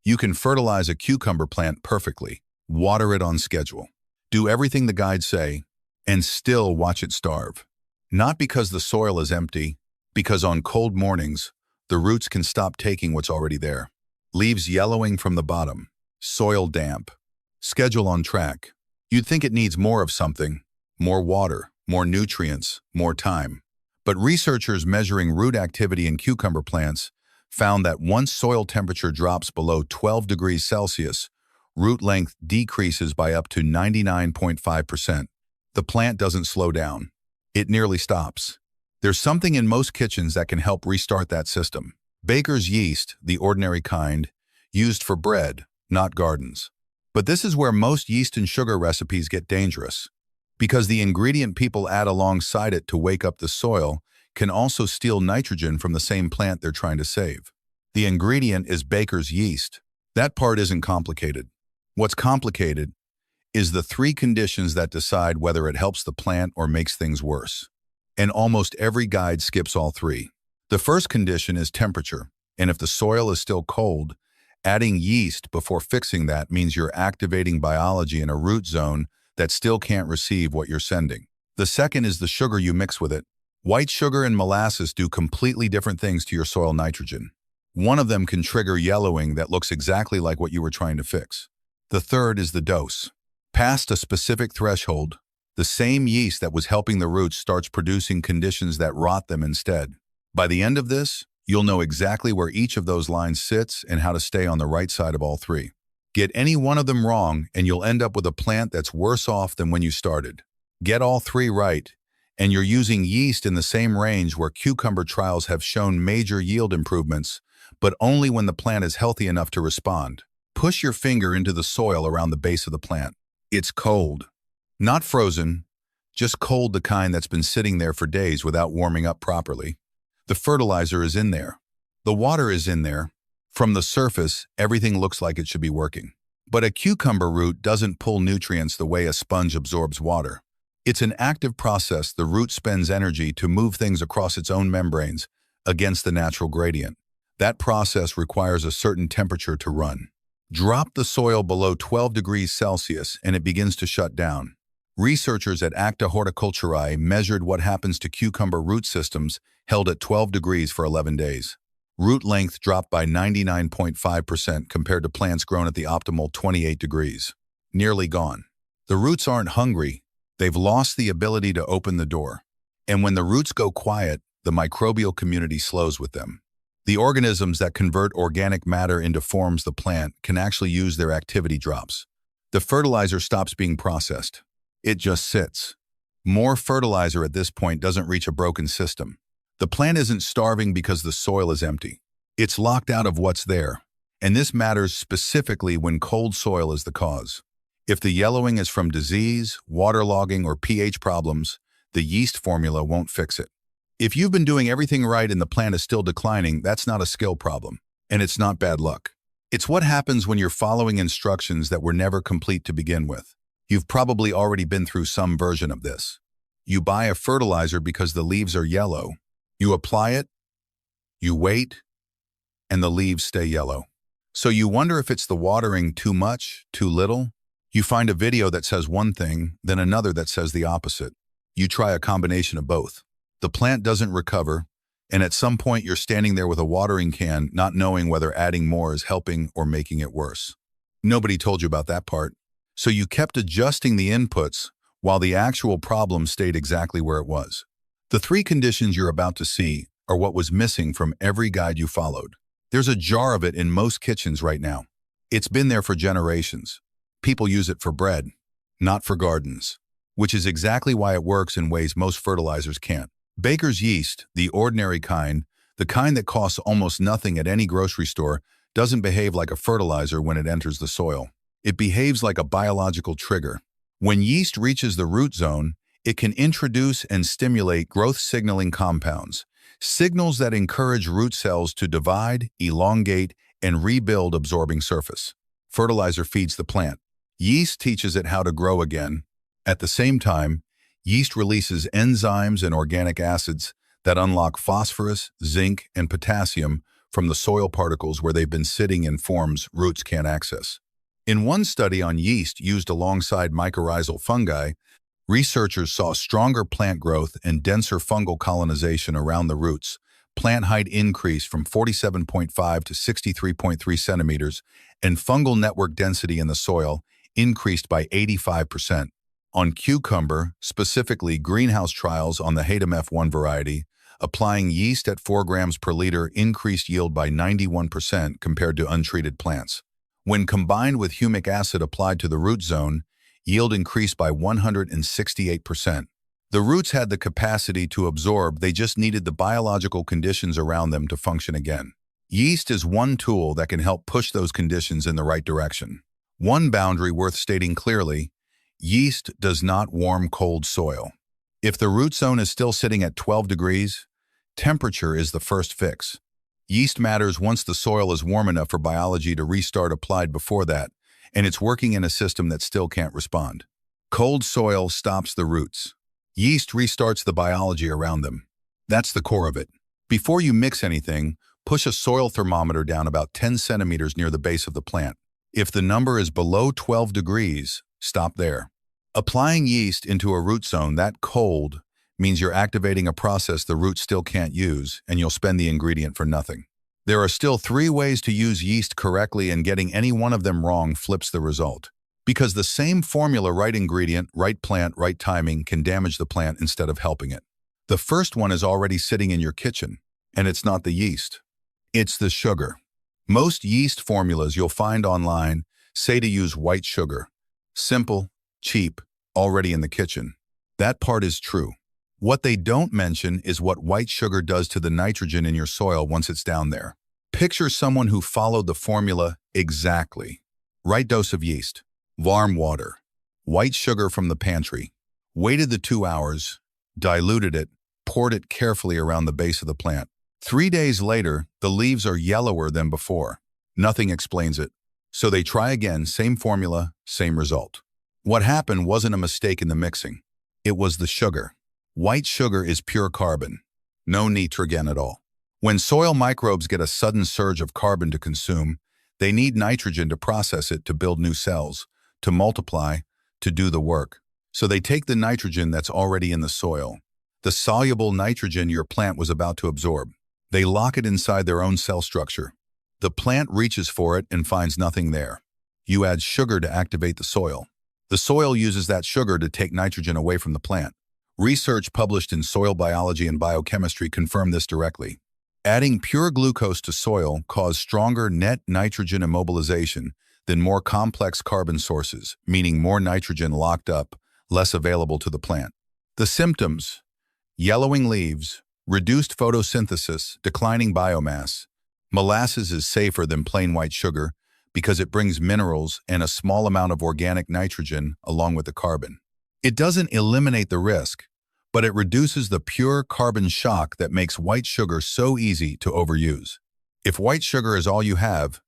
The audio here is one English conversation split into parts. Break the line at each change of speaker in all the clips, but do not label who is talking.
You can fertilize a cucumber plant perfectly, water it on schedule, do everything the guides say, and still watch it starve. Not because the soil is empty, because on cold mornings, the roots can stop taking what's already there. Leaves yellowing from the bottom, soil damp, schedule on track. You'd think it needs more of something, more water, more nutrients, more time. But researchers measuring root activity in cucumber plants found that once soil temperature drops below 12 degrees Celsius, root length decreases by up to 99.5%. The plant doesn't slow down. It nearly stops. There's something in most kitchens that can help restart that system. Baker's yeast, the ordinary kind, used for bread, not gardens. But this is where most yeast and sugar recipes get dangerous, because the ingredient people add alongside it to wake up the soil can also steal nitrogen from the same plant they're trying to save. The ingredient is Baker's yeast. That part isn't complicated. What's complicated is the three conditions that decide whether it helps the plant or makes things worse. And almost every guide skips all three. The first condition is temperature, and if the soil is still cold, adding yeast before fixing that means you're activating biology in a root zone that still can't receive what you're sending. The second is the sugar you mix with it. White sugar and molasses do completely different things to your soil nitrogen. One of them can trigger yellowing that looks exactly like what you were trying to fix. The third is the dose. Past a specific threshold, the same yeast that was helping the roots starts producing conditions that rot them instead. By the end of this, you'll know exactly where each of those lines sits and how to stay on the right side of all three. Get any one of them wrong and you'll end up with a plant that's worse off than when you started. Get all three right, and you're using yeast in the same range where cucumber trials have shown major yield improvements, but only when the plant is healthy enough to respond. Push your finger into the soil around the base of the plant. It's cold. Not frozen, just cold, the kind that's been sitting there for days without warming up properly. The fertilizer is in there. The water is in there. From the surface, everything looks like it should be working. But a cucumber root doesn't pull nutrients the way a sponge absorbs water. It's an active process. The root spends energy to move things across its own membranes against the natural gradient. That process requires a certain temperature to run. Drop the soil below 12 degrees Celsius and it begins to shut down. Researchers at Acta Horticulturae measured what happens to cucumber root systems held at 12 degrees for 11 days. Root length dropped by 99.5% compared to plants grown at the optimal 28 degrees. Nearly gone. The roots aren't hungry. They've lost the ability to open the door. And when the roots go quiet, the microbial community slows with them. The organisms that convert organic matter into forms the plant can actually use their activity drops. The fertilizer stops being processed. It just sits. More fertilizer at this point doesn't reach a broken system. The plant isn't starving because the soil is empty. It's locked out of what's there. And this matters specifically when cold soil is the cause. If the yellowing is from disease, waterlogging, or pH problems, the yeast formula won't fix it. If you've been doing everything right and the plant is still declining, that's not a skill problem, and it's not bad luck. It's what happens when you're following instructions that were never complete to begin with. You've probably already been through some version of this. You buy a fertilizer because the leaves are yellow. You apply it, you wait, and the leaves stay yellow. So you wonder if it's the watering too much, too little. You find a video that says one thing, then another that says the opposite. You try a combination of both. The plant doesn't recover, and at some point you're standing there with a watering can, not knowing whether adding more is helping or making it worse. Nobody told you about that part. So you kept adjusting the inputs while the actual problem stayed exactly where it was. The three conditions you're about to see are what was missing from every guide you followed. There's a jar of it in most kitchens right now. It's been there for generations. People use it for bread, not for gardens, which is exactly why it works in ways most fertilizers can't. Baker's yeast, the ordinary kind, the kind that costs almost nothing at any grocery store, doesn't behave like a fertilizer when it enters the soil. It behaves like a biological trigger. When yeast reaches the root zone, it can introduce and stimulate growth signaling compounds, signals that encourage root cells to divide, elongate, and rebuild absorbing surface. Fertilizer feeds the plant. Yeast teaches it how to grow again. At the same time, yeast releases enzymes and organic acids that unlock phosphorus, zinc, and potassium from the soil particles where they've been sitting in forms roots can't access. In one study on yeast used alongside mycorrhizal fungi, researchers saw stronger plant growth and denser fungal colonization around the roots. Plant height increased from 47.5 to 63.3 centimeters, and fungal network density in the soil increased by 85%. On cucumber, specifically greenhouse trials on the Hatem F1 variety, applying yeast at 4 grams per liter increased yield by 91% compared to untreated plants. When combined with humic acid applied to the root zone, yield increased by 168%. The roots had the capacity to absorb, they just needed the biological conditions around them to function again. Yeast is one tool that can help push those conditions in the right direction. One boundary worth stating clearly: yeast does not warm cold soil. If the root zone is still sitting at 12 degrees, temperature is the first fix. Yeast matters once the soil is warm enough for biology to restart. Applied before that, and it's working in a system that still can't respond. Cold soil stops the roots. Yeast restarts the biology around them. That's the core of it. Before you mix anything, push a soil thermometer down about 10 centimeters near the base of the plant. If the number is below 12 degrees, stop there. Applying yeast into a root zone that cold means you're activating a process the roots still can't use, and you'll spend the ingredient for nothing. There are still 3 ways to use yeast correctly, and getting any one of them wrong flips the result. Because the same formula, right ingredient, right plant, right timing, can damage the plant instead of helping it. The first one is already sitting in your kitchen, and it's not the yeast. It's the sugar. Most yeast formulas you'll find online say to use white sugar. Simple, cheap, already in the kitchen. That part is true. What they don't mention is what white sugar does to the nitrogen in your soil once it's down there. Picture someone who followed the formula exactly. Right dose of yeast, warm water, white sugar from the pantry, waited the 2 hours, diluted it, poured it carefully around the base of the plant. 3 days later, the leaves are yellower than before. Nothing explains it. So they try again, same formula, same result. What happened wasn't a mistake in the mixing. It was the sugar. White sugar is pure carbon. No nitrogen at all. When soil microbes get a sudden surge of carbon to consume, they need nitrogen to process it, to build new cells, to multiply, to do the work. So they take the nitrogen that's already in the soil, the soluble nitrogen your plant was about to absorb. They lock it inside their own cell structure. The plant reaches for it and finds nothing there. You add sugar to activate the soil. The soil uses that sugar to take nitrogen away from the plant. Research published in Soil Biology and Biochemistry confirmed this directly. Adding pure glucose to soil caused stronger net nitrogen immobilization than more complex carbon sources, meaning more nitrogen locked up, less available to the plant. The symptoms: yellowing leaves, reduced photosynthesis, declining biomass. Molasses is safer than plain white sugar because it brings minerals and a small amount of organic nitrogen along with the carbon. It doesn't eliminate the risk, but it reduces the pure carbon shock that makes white sugar so easy to overuse. If white sugar is all you have,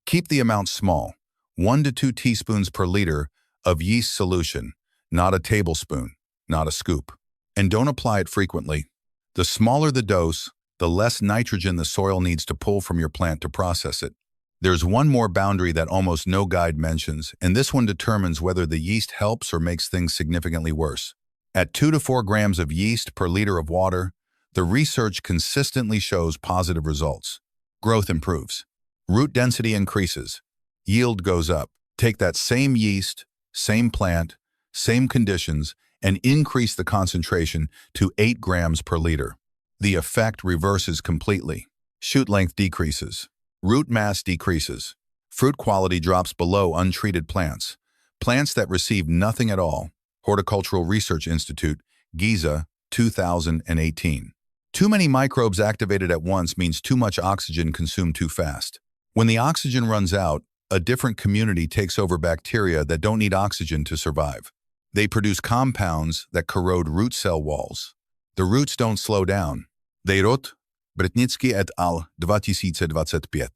keep the amount small, 1 to 2 teaspoons per liter of yeast solution, not a tablespoon, not a scoop. And don't apply it frequently. The smaller the dose, the less nitrogen the soil needs to pull from your plant to process it. There's one more boundary that almost no guide mentions, and this one determines whether the yeast helps or makes things significantly worse. At 2 to 4 grams of yeast per liter of water, the research consistently shows positive results. Growth improves. Root density increases. Yield goes up. Take that same yeast, same plant, same conditions, and increase the concentration to 8 grams per liter. The effect reverses completely. Shoot length decreases. Root mass decreases. Fruit quality drops below untreated plants. Plants that receive nothing at all. Horticultural Research Institute, Giza, 2018. Too many microbes activated at once means too much oxygen consumed too fast. When the oxygen runs out, a different community takes over bacteria that don't need oxygen to survive. They produce compounds that corrode root cell walls. The roots don't slow down. They rot. Bretnitsky et al. 2025.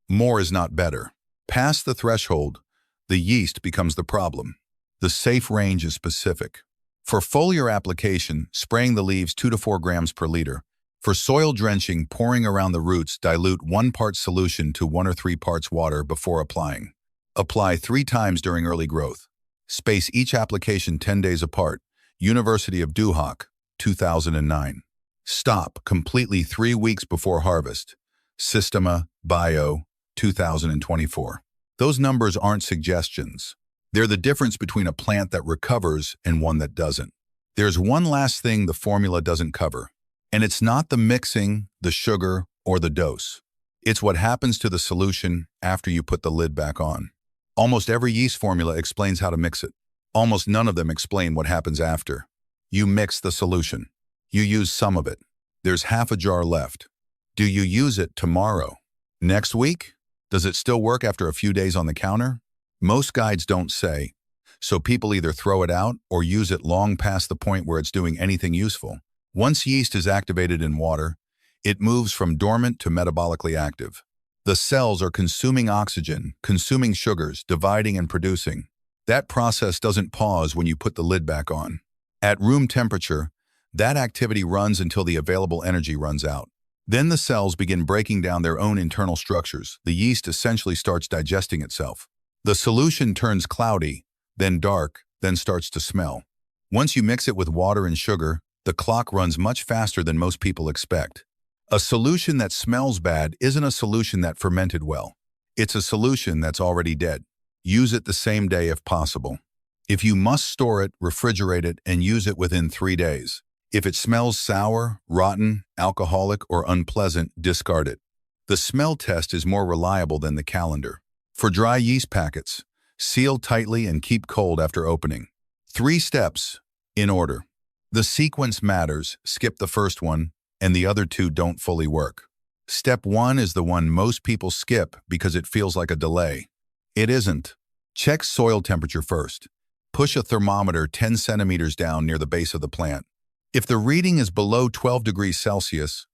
More is not better. Past the threshold, the yeast becomes the problem. The safe range is specific. For foliar application, spraying the leaves 2 to 4 grams per liter. For soil drenching, pouring around the roots, dilute 1 part solution to 1 or 3 parts water before applying. Apply 3 times during early growth. Space each application 10 days apart. University of Duhok, 2009. Stop completely 3 weeks before harvest. Systema Bio, 2024. Those numbers aren't suggestions. They're the difference between a plant that recovers and one that doesn't. There's one last thing the formula doesn't cover, and it's not the mixing, the sugar, or the dose. It's what happens to the solution after you put the lid back on. Almost every yeast formula explains how to mix it. Almost none of them explain what happens after. You mix the solution. You use some of it. There's half a jar left. Do you use it tomorrow? Next week? Does it still work after a few days on the counter? Most guides don't say, so people either throw it out or use it long past the point where it's doing anything useful. Once yeast is activated in water, it moves from dormant to metabolically active. The cells are consuming oxygen, consuming sugars, dividing and producing. That process doesn't pause when you put the lid back on. At room temperature, that activity runs until the available energy runs out. Then the cells begin breaking down their own internal structures. The yeast essentially starts digesting itself. The solution turns cloudy, then dark, then starts to smell. Once you mix it with water and sugar, the clock runs much faster than most people expect. A solution that smells bad isn't a solution that fermented well. It's a solution that's already dead. Use it the same day if possible. If you must store it, refrigerate it, and use it within 3 days. If it smells sour, rotten, alcoholic, or unpleasant, discard it. The smell test is more reliable than the calendar. For dry yeast packets, seal tightly and keep cold after opening. 3 steps, in order. The sequence matters. Skip the first one, and the other 2 don't fully work. Step 1 is the one most people skip because it feels like a delay. It isn't. Check soil temperature first. Push a thermometer 10 centimeters down near the base of the plant. If the reading is below 12 degrees Celsius,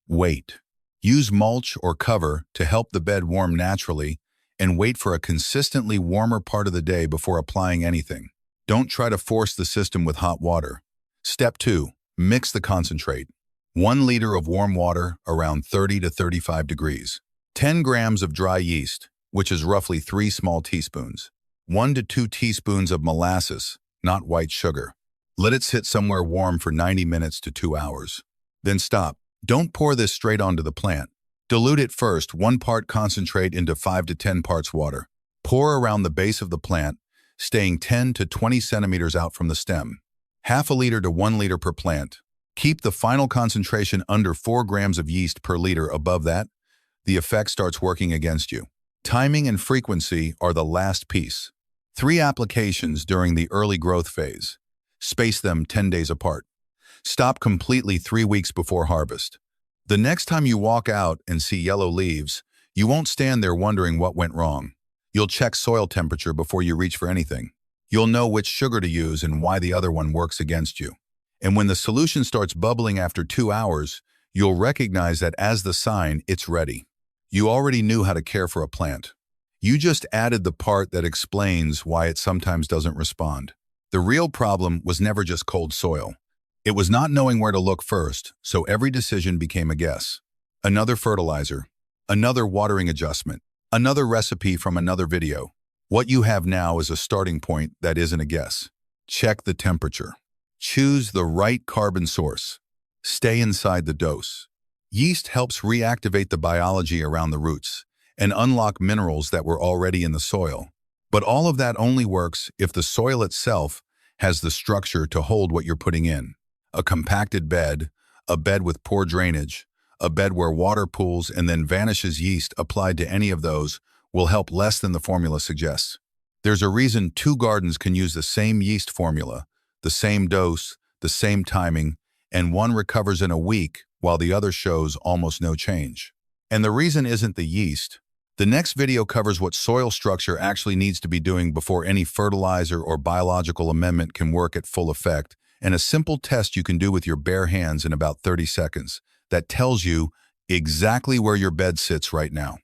wait. Use mulch or cover to help the bed warm naturally and wait for a consistently warmer part of the day before applying anything. Don't try to force the system with hot water. Step 2. Mix the concentrate. 1 liter of warm water around 30 to 35 degrees. 10 grams of dry yeast, which is roughly 3 small teaspoons. 1 to 2 teaspoons of molasses, not white sugar. Let it sit somewhere warm for 90 minutes to 2 hours. Then stop. Don't pour this straight onto the plant. Dilute it first, 1 part concentrate into 5 to 10 parts water. Pour around the base of the plant, staying 10 to 20 centimeters out from the stem. Half a liter to 1 liter per plant. Keep the final concentration under 4 grams of yeast per liter. Above that, the effect starts working against you. Timing and frequency are the last piece. 3 applications during the early growth phase. Space them 10 days apart. Stop completely 3 weeks before harvest. The next time you walk out and see yellow leaves, you won't stand there wondering what went wrong. You'll check soil temperature before you reach for anything. You'll know which sugar to use and why the other one works against you. And when the solution starts bubbling after 2 hours, you'll recognize that as the sign it's ready. You already knew how to care for a plant. You just added the part that explains why it sometimes doesn't respond. The real problem was never just cold soil. It was not knowing where to look first, so every decision became a guess. Another fertilizer, another watering adjustment, another recipe from another video. What you have now is a starting point that isn't a guess. Check the temperature. Choose the right carbon source. Stay inside the dose. Yeast helps reactivate the biology around the roots and unlock minerals that were already in the soil. But all of that only works if the soil itself has the structure to hold what you're putting in. A compacted bed, a bed with poor drainage, a bed where water pools and then vanishes. Yeast applied to any of those will help less than the formula suggests. There's a reason 2 gardens can use the same yeast formula, the same dose, the same timing, and one recovers in a week while the other shows almost no change. And the reason isn't the yeast. The next video covers what soil structure actually needs to be doing before any fertilizer or biological amendment can work at full effect, and a simple test you can do with your bare hands in about 30 seconds that tells you exactly where your bed sits right now.